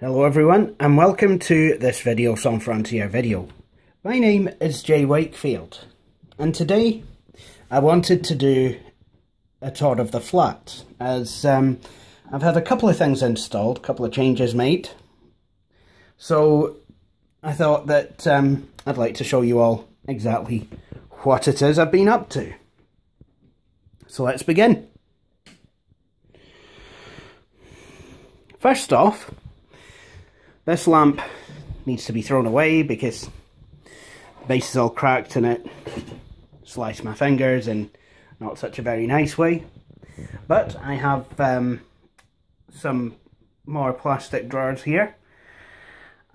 Hello everyone and welcome to this Video Sans Frontières video. My name is Jay Wakefield and today I wanted to do a tour of the flat as I've had a couple of things installed, a couple of changes made. So I thought that I'd like to show you all exactly what it is I've been up to. So let's begin. First off, this lamp needs to be thrown away because the base is all cracked and it sliced my fingers in not such a very nice way. But I have some more plastic drawers here,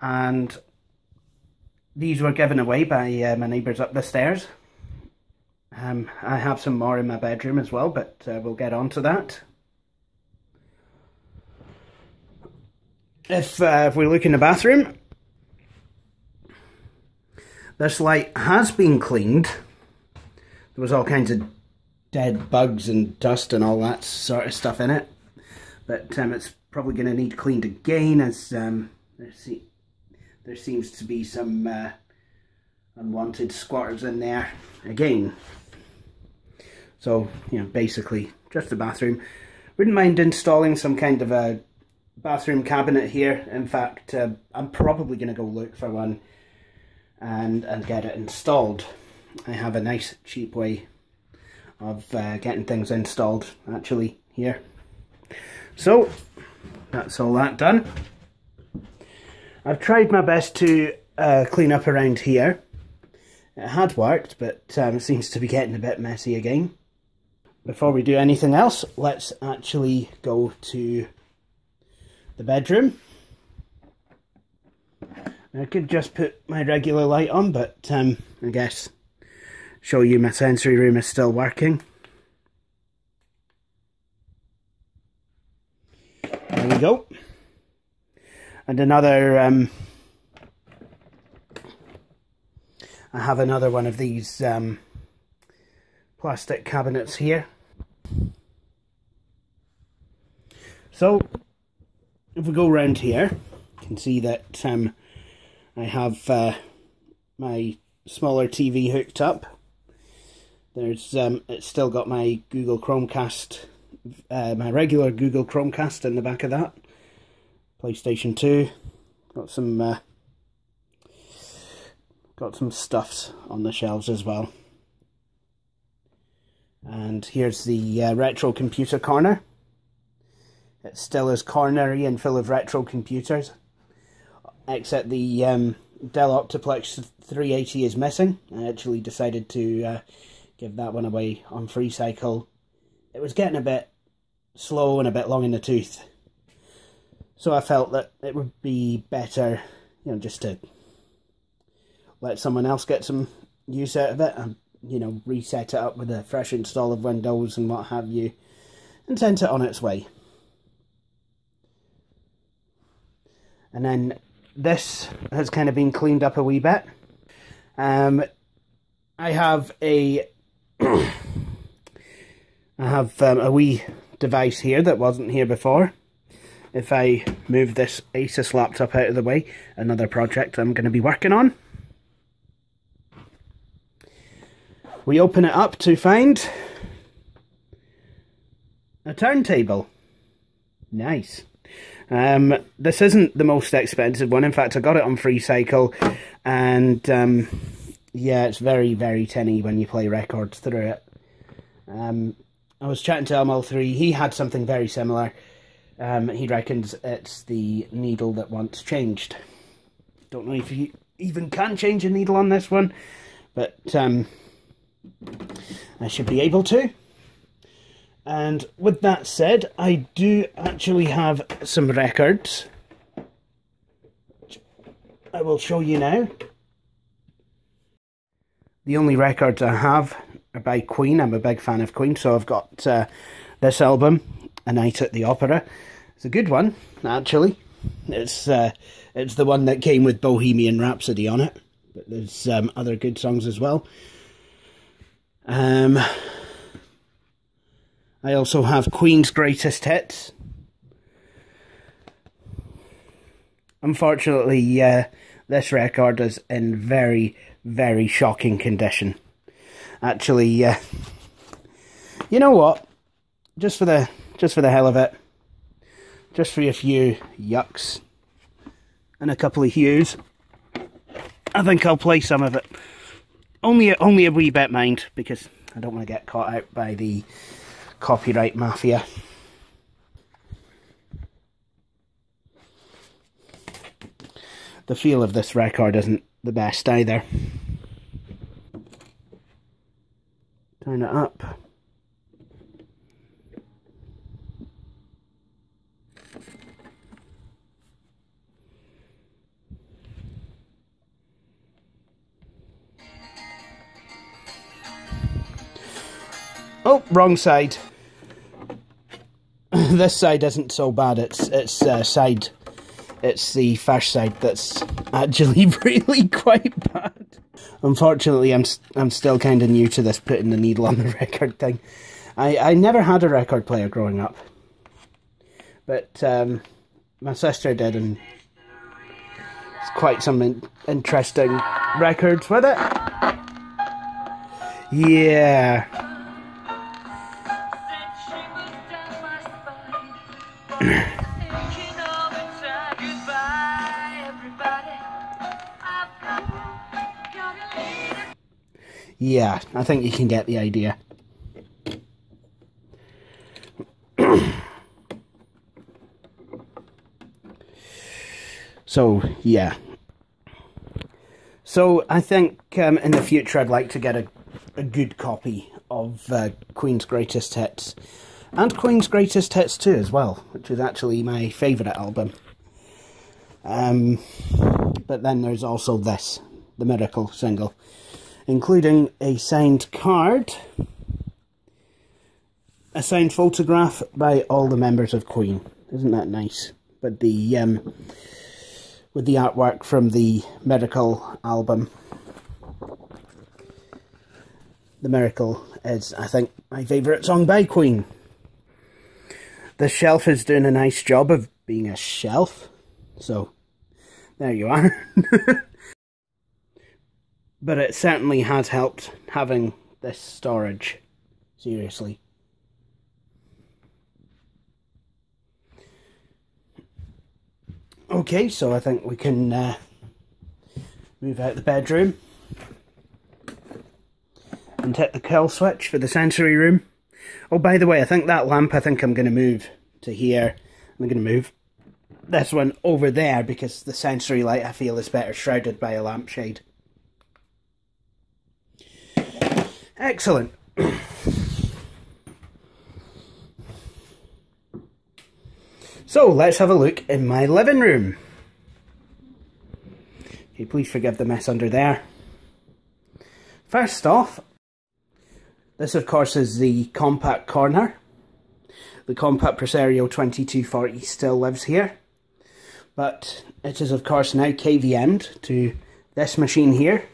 and these were given away by my neighbours up the stairs. I have some more in my bedroom as well, but we'll get on to that. If we look in the bathroom, this light has been cleaned. There was all kinds of dead bugs and dust and all that sort of stuff in it, but it's probably going to need cleaned again as there seems to be some unwanted squatters in there again. So, you know, basically just the bathroom. Wouldn't mind installing some kind of a bathroom cabinet here. In fact, I'm probably going to go look for one and get it installed. I have a nice cheap way of getting things installed actually here. So that's all that done. I've tried my best to clean up around here. It had worked, but it seems to be getting a bit messy again. Before we do anything else, let's actually go to the bedroom. I could just put my regular light on, but I guess show you my sensory room is still working. There we go. And another I have another one of these plastic cabinets here. So if we go around here, you can see that I have my smaller TV hooked up. There's it's still got my Google Chromecast, my regular Google Chromecast in the back of that. PlayStation 2. Got some stuffs on the shelves as well. And here's the retro computer corner. It still is cornery and full of retro computers, except the Dell Optiplex 380 is missing. I actually decided to give that one away on FreeCycle. It was getting a bit slow and a bit long in the tooth, so I felt that it would be better, you know, just to let someone else get some use out of it and, you know, reset it up with a fresh install of Windows and what have you, and send it on its way. And then this has kind of been cleaned up a wee bit. I have a a wee device here that wasn't here before. If I move this Asus laptop out of the way, another project I'm going to be working on. We open it up to find a turntable. Nice. This isn't the most expensive one. In fact, I got it on FreeCycle, and yeah, it's very, very tinny when you play records through it. I was chatting to ML3. He had something very similar. He reckons it's the needle that wants changed. Don't know if you even can change a needle on this one, but I should be able to. And with that said, I do actually have some records, which I will show you now. The only records I have are by Queen. I'm a big fan of Queen, so I've got this album, A Night at the Opera. It's a good one, actually. It's the one that came with Bohemian Rhapsody on it, but there's other good songs as well. I also have Queen's Greatest Hits. Unfortunately, this record is in very, very shocking condition. Actually, you know what? Just for the hell of it, just for a few yucks and a couple of hues, I think I'll play some of it. Only a wee bit, mind, because I don't want to get caught out by the copyright mafia. The feel of this record isn't the best either. Turn it up. Oh, wrong side. This side isn't so bad. It's the first side that's actually really quite bad. Unfortunately, I'm still kind of new to this putting the needle on the record thing. I never had a record player growing up, but my sister did, and it's quite some interesting records with it. Yeah. Yeah, I think you can get the idea. So, yeah. So, I think in the future I'd like to get a good copy of Queen's Greatest Hits. And Queen's Greatest Hits 2 as well, which is actually my favourite album. But then there's also this, the Miracle single, including a signed card, a signed photograph by all the members of Queen. Isn't that nice? But the with the artwork from the Miracle album. The Miracle is, I think, my favourite song by Queen. The shelf is doing a nice job of being a shelf, so there you are. But it certainly has helped having this storage, seriously. Okay, so I think we can move out the bedroom and hit the kill switch for the sensory room. Oh, by the way, I think that lamp, I'm going to move to here. I'm going to move this one over there because the sensory light, I feel, is better shrouded by a lampshade. Excellent. So, let's have a look in my living room. Okay, please forgive the mess under there. First off, this of course is the compact corner. The compact Presario 2240 still lives here. But it is of course now KVM'd to this machine here.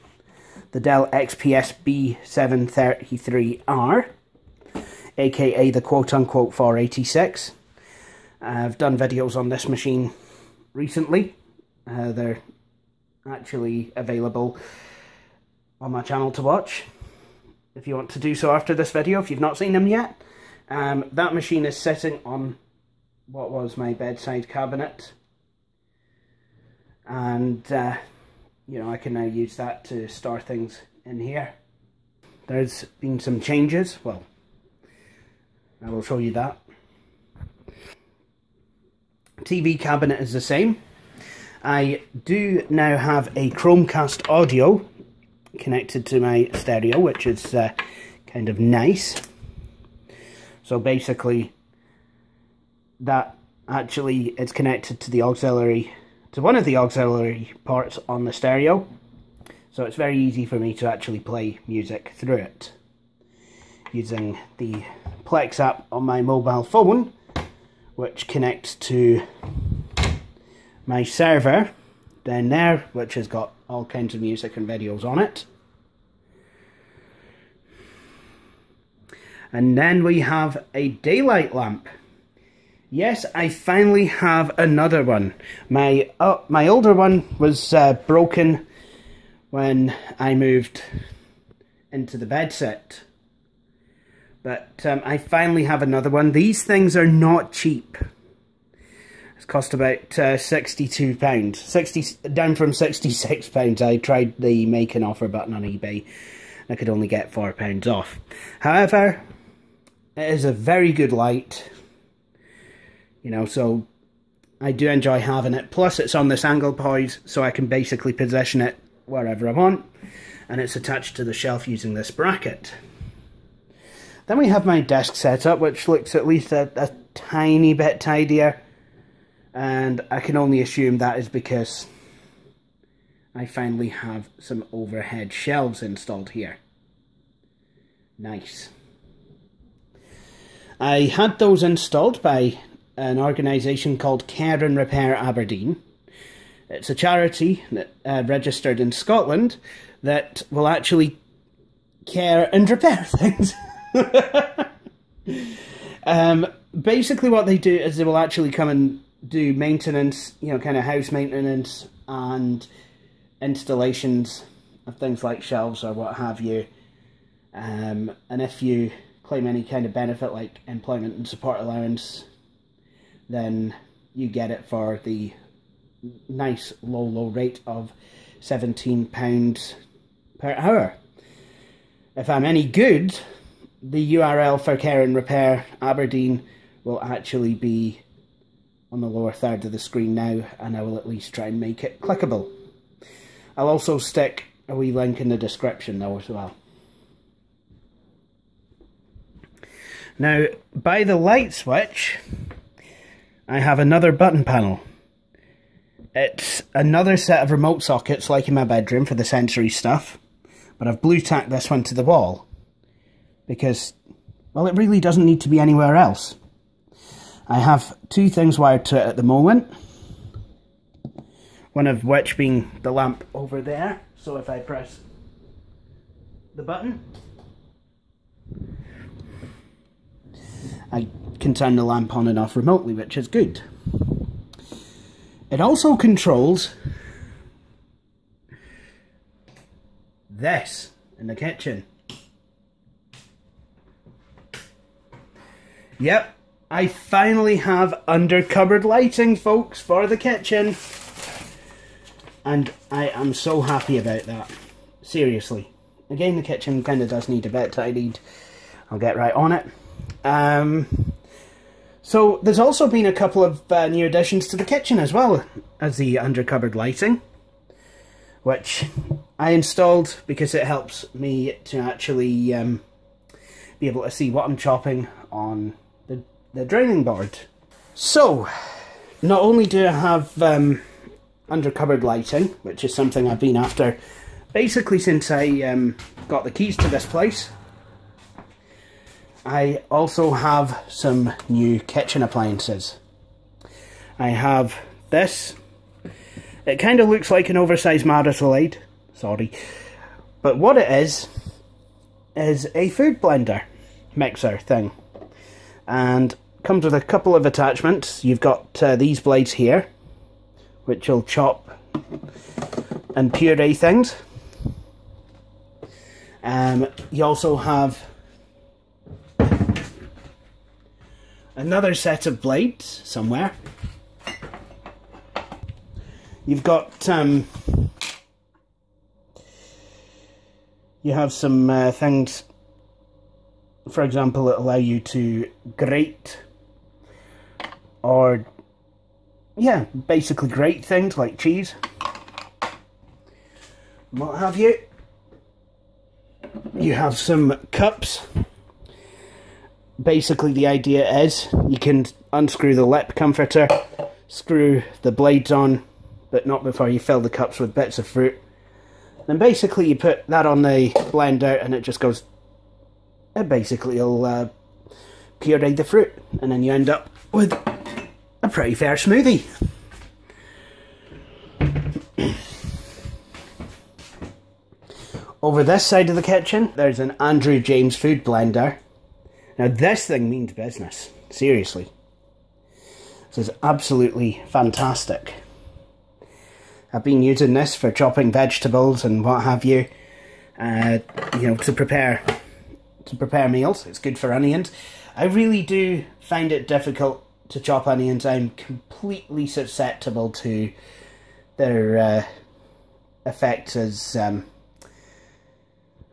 The Dell XPS B733R, aka the quote-unquote 486. I've done videos on this machine recently. They're actually available on my channel to watch, if you want to do so after this video, if you've not seen them yet. That machine is sitting on what was my bedside cabinet. And you know, I can now use that to store things in here. There's been some changes. Well, I will show you that. TV cabinet is the same. I do now have a Chromecast audio connected to my stereo, which is kind of nice. So basically, that actually is connected to the auxiliary, to one of the auxiliary ports on the stereo, so it's very easy for me to actually play music through it using the Plex app on my mobile phone, which connects to my server down there, which has got all kinds of music and videos on it. And then we have a daylight lamp, Yes, I finally have another one. My older one was broken when I moved into the bed set. But I finally have another one. These things are not cheap. It's cost about £62. Down from £66. I tried the make an offer button on eBay. I could only get £4 off. However, it is a very good light. You know, so I do enjoy having it. Plus, it's on this angle poise, so I can basically position it wherever I want. And it's attached to the shelf using this bracket. Then we have my desk setup, which looks at least a tiny bit tidier. And I can only assume that is because I finally have some overhead shelves installed here. Nice. I had those installed by an organisation called Care and Repair Aberdeen. It's a charity that, registered in Scotland that will actually care and repair things. Basically what they do is they will actually come and do maintenance, you know, kind of house maintenance and installations of things like shelves or what have you. And if you claim any kind of benefit like employment and support allowance, then you get it for the nice low rate of £17 per hour. If I'm any good, the URL for Care and Repair Aberdeen will actually be on the lower third of the screen now, and I will at least try and make it clickable. I'll also stick a wee link in the description though as well. Now, by the light switch, I have another button panel. It's another set of remote sockets like in my bedroom for the sensory stuff, but I've blue tacked this one to the wall because, well, it really doesn't need to be anywhere else. I have two things wired to it at the moment, one of which being the lamp over there, so if I press the button, I can turn the lamp on and off remotely, which is good. It also controls this in the kitchen. Yep, I finally have under cupboard lighting, folks, for the kitchen. And I am so happy about that. Seriously. Again, the kitchen kind of does need a bit tidied. I'll get right on it. So there's also been a couple of new additions to the kitchen as well as the under cupboard lighting, which I installed because it helps me to actually be able to see what I'm chopping on the draining board. So not only do I have under cupboard lighting, which is something I've been after basically since I got the keys to this place, I also have some new kitchen appliances. I have this. It kind of looks like an oversized marital aid. Sorry. But what it is a food blender mixer thing. And comes with a couple of attachments. You've got these blades here, which will chop and puree things. You also have another set of blades somewhere. You've got you have some things, for example, that allow you to grate, or yeah, basically grate things like cheese, what have you. You have some cups. Basically the idea is you can unscrew the lip comforter, screw the blades on, but not before you fill the cups with bits of fruit. Then basically you put that on the blender and it just goes, it basically will puree the fruit, and then you end up with a pretty fair smoothie. Over this side of the kitchen, there's an Andrew James food blender. Now this thing means business, seriously. This is absolutely fantastic. I've been using this for chopping vegetables and what have you, you know, to prepare meals. It's good for onions. I really do find it difficult to chop onions. I'm completely susceptible to their effects as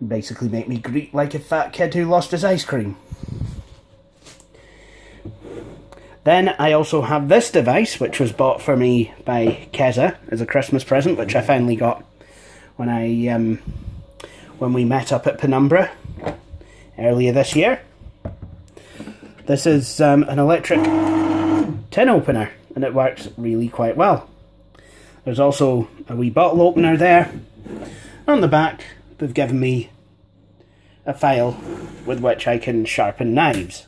basically make me greet like a fat kid who lost his ice cream. Then I also have this device, which was bought for me by Keza as a Christmas present, which I finally got when when we met up at Penumbra earlier this year. This is an electric tin opener, and it works really quite well. There's also a wee bottle opener there. On the back, they've given me a file with which I can sharpen knives.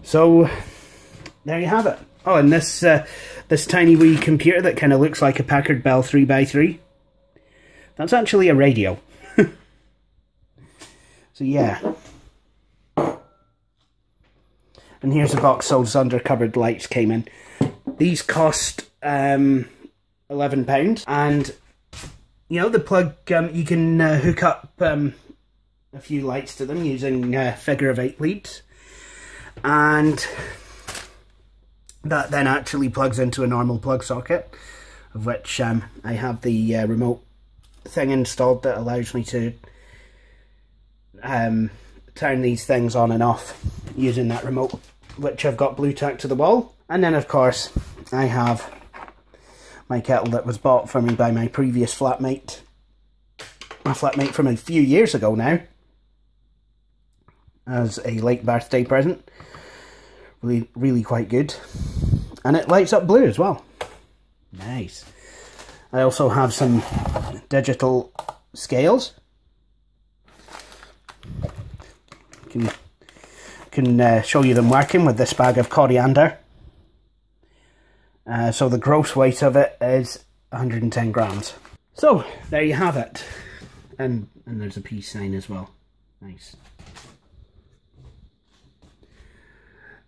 So, there you have it. Oh, and this this tiny wee computer that kind of looks like a Packard Bell 3x3, that's actually a radio. So yeah. And here's a box those undercovered lights came in. These cost £11, and you know, the plug, you can hook up a few lights to them using figure of 8 leads. And that then actually plugs into a normal plug socket, of which I have the remote thing installed that allows me to turn these things on and off using that remote, which I've got blue tacked to the wall. And then of course I have my kettle that was bought for me by my previous flatmate, from a few years ago now, as a late birthday present. Really quite good, and it lights up blue as well. Nice. I also have some digital scales. Can show you them working with this bag of coriander. So the gross weight of it is 110 grams. So there you have it, and there's a peace sign as well. Nice.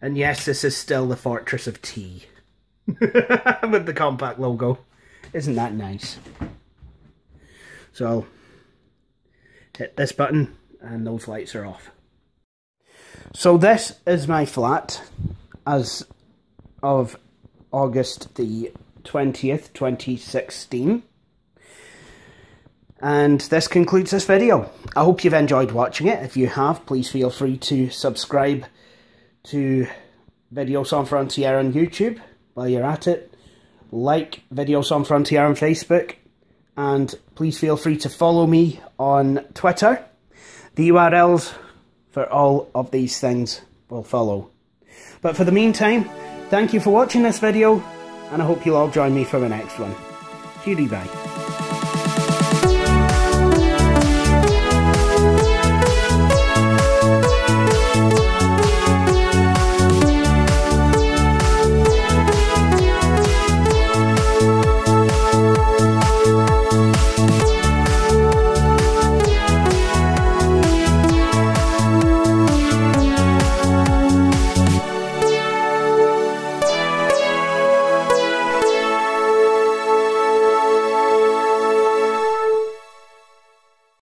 And yes, this is still the Fortress of Tea with the Compaq logo. Isn't that nice? So I'll hit this button and those lights are off. So this is my flat as of August the 20th, 2016. And this concludes this video. I hope you've enjoyed watching it. If you have, please feel free to subscribe to Videos on Frontier on YouTube while you're at it. Like Videos on Frontier on Facebook. And please feel free to follow me on Twitter. The URLs for all of these things will follow. But for the meantime, thank you for watching this video, and I hope you'll all join me for the next one. Cutie bye.